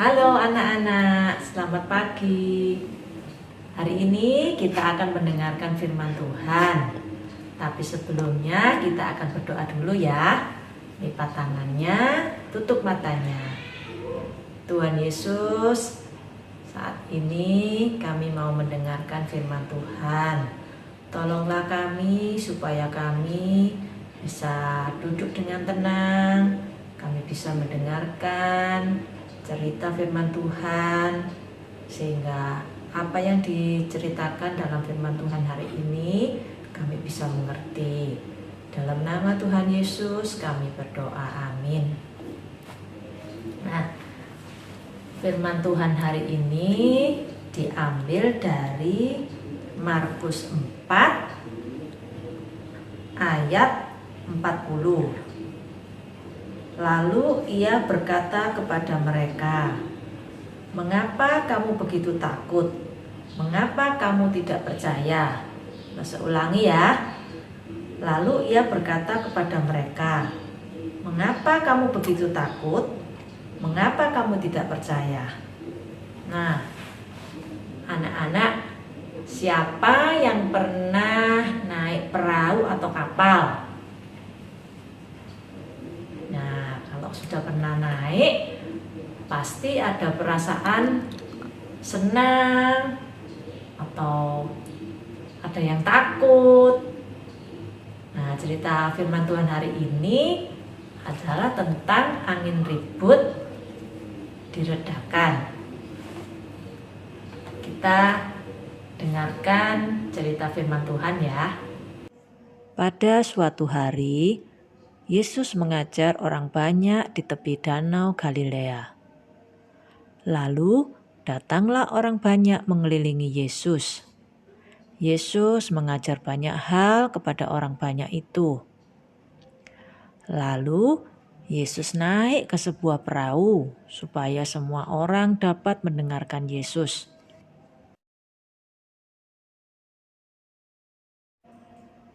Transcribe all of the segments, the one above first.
Halo anak-anak, selamat pagi. Hari ini kita akan mendengarkan firman Tuhan. Tapi sebelumnya kita akan berdoa dulu ya. Lipat tangannya, tutup matanya. Tuhan Yesus, saat ini kami mau mendengarkan firman Tuhan. Tolonglah kami supaya kami bisa duduk dengan tenang. Kami bisa mendengarkan cerita firman Tuhan, sehingga apa yang diceritakan dalam firman Tuhan hari ini kami bisa mengerti. Dalam nama Tuhan Yesus kami berdoa, amin. Nah, firman Tuhan hari ini diambil dari Markus 4 ayat 40. Lalu ia berkata kepada mereka, "Mengapa kamu begitu takut? Mengapa kamu tidak percaya?" Saya ulangi ya. Lalu ia berkata kepada mereka, "Mengapa kamu begitu takut? Mengapa kamu tidak percaya?" Nah, anak-anak, siapa yang pernah naik perahu atau kapal? Sudah pernah naik, pasti ada perasaan senang atau ada yang takut. Nah, cerita firman Tuhan hari ini adalah tentang angin ribut diredakan. Kita dengarkan cerita firman Tuhan ya. Pada suatu hari, Yesus mengajar orang banyak di tepi danau Galilea. Lalu datanglah orang banyak mengelilingi Yesus. Yesus mengajar banyak hal kepada orang banyak itu. Lalu Yesus naik ke sebuah perahu supaya semua orang dapat mendengarkan Yesus.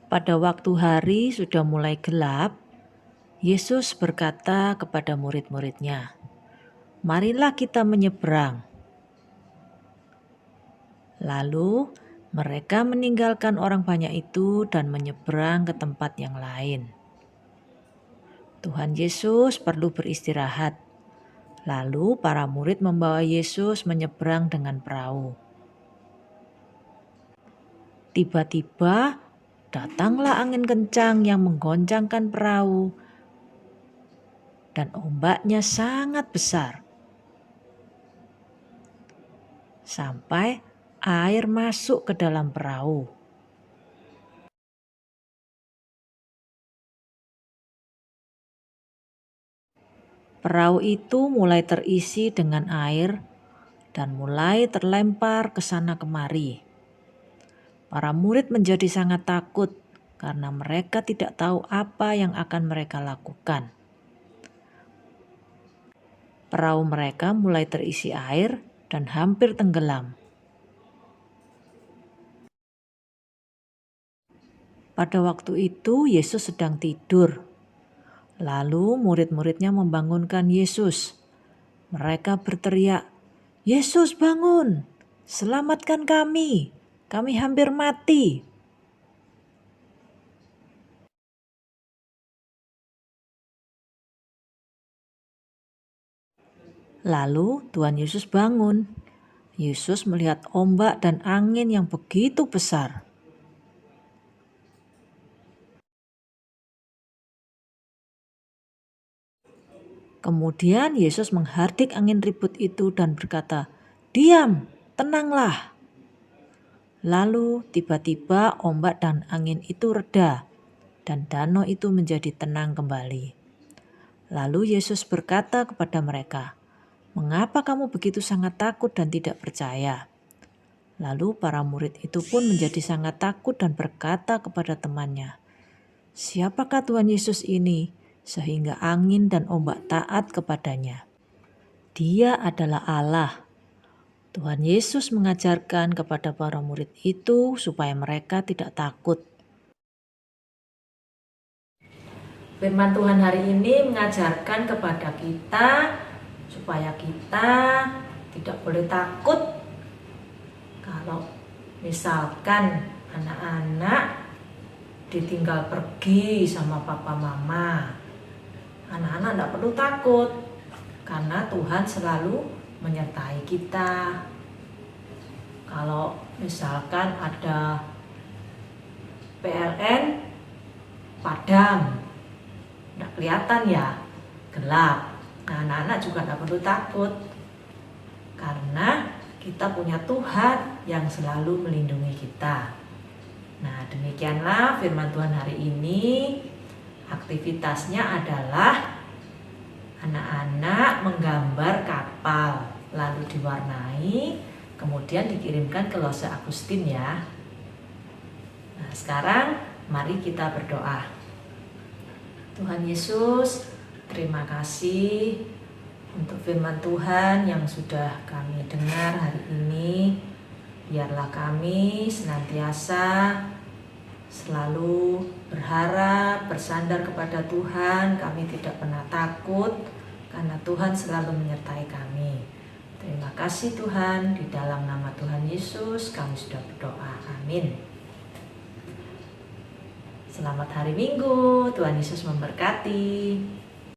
Pada waktu hari sudah mulai gelap, Yesus berkata kepada murid-muridnya, "Marilah kita menyeberang." Lalu mereka meninggalkan orang banyak itu dan menyeberang ke tempat yang lain. Tuhan Yesus perlu beristirahat. Lalu para murid membawa Yesus menyeberang dengan perahu. Tiba-tiba datanglah angin kencang yang menggoncangkan perahu, dan ombaknya sangat besar, sampai air masuk ke dalam perahu. Perahu itu mulai terisi dengan air dan mulai terlempar ke sana kemari. Para murid menjadi sangat takut karena mereka tidak tahu apa yang akan mereka lakukan. Perahu mereka mulai terisi air dan hampir tenggelam. Pada waktu itu Yesus sedang tidur. Lalu murid-muridnya membangunkan Yesus. Mereka berteriak, "Yesus, bangun! Selamatkan kami! Kami hampir mati!" Lalu Tuhan Yesus bangun. Yesus melihat ombak dan angin yang begitu besar. Kemudian Yesus menghardik angin ribut itu dan berkata, "Diam, tenanglah." Lalu tiba-tiba ombak dan angin itu reda dan danau itu menjadi tenang kembali. Lalu Yesus berkata kepada mereka, "Mengapa kamu begitu sangat takut dan tidak percaya?" Lalu para murid itu pun menjadi sangat takut dan berkata kepada temannya, "Siapakah Tuhan Yesus ini sehingga angin dan ombak taat kepadanya? Dia adalah Allah." Tuhan Yesus mengajarkan kepada para murid itu supaya mereka tidak takut. Firman Tuhan hari ini mengajarkan kepada kita supaya kita tidak boleh takut kalau misalkan anak-anak ditinggal pergi sama papa mama. Anak-anak tidak perlu takut karena Tuhan selalu menyertai kita. Kalau misalkan ada PLN padam, tidak kelihatan ya, gelap. Nah, anak-anak juga tidak perlu takut karena kita punya Tuhan yang selalu melindungi kita. Nah, demikianlah firman Tuhan hari ini. Aktivitasnya adalah anak-anak menggambar kapal, lalu diwarnai, kemudian dikirimkan ke Lose Agustin ya. Nah, sekarang mari kita berdoa. Tuhan Yesus, terima kasih untuk firman Tuhan yang sudah kami dengar hari ini. Biarlah kami senantiasa selalu berharap, bersandar kepada Tuhan. Kami tidak pernah takut karena Tuhan selalu menyertai kami. Terima kasih Tuhan, di dalam nama Tuhan Yesus kami sudah berdoa. Amin. Selamat hari Minggu, Tuhan Yesus memberkati.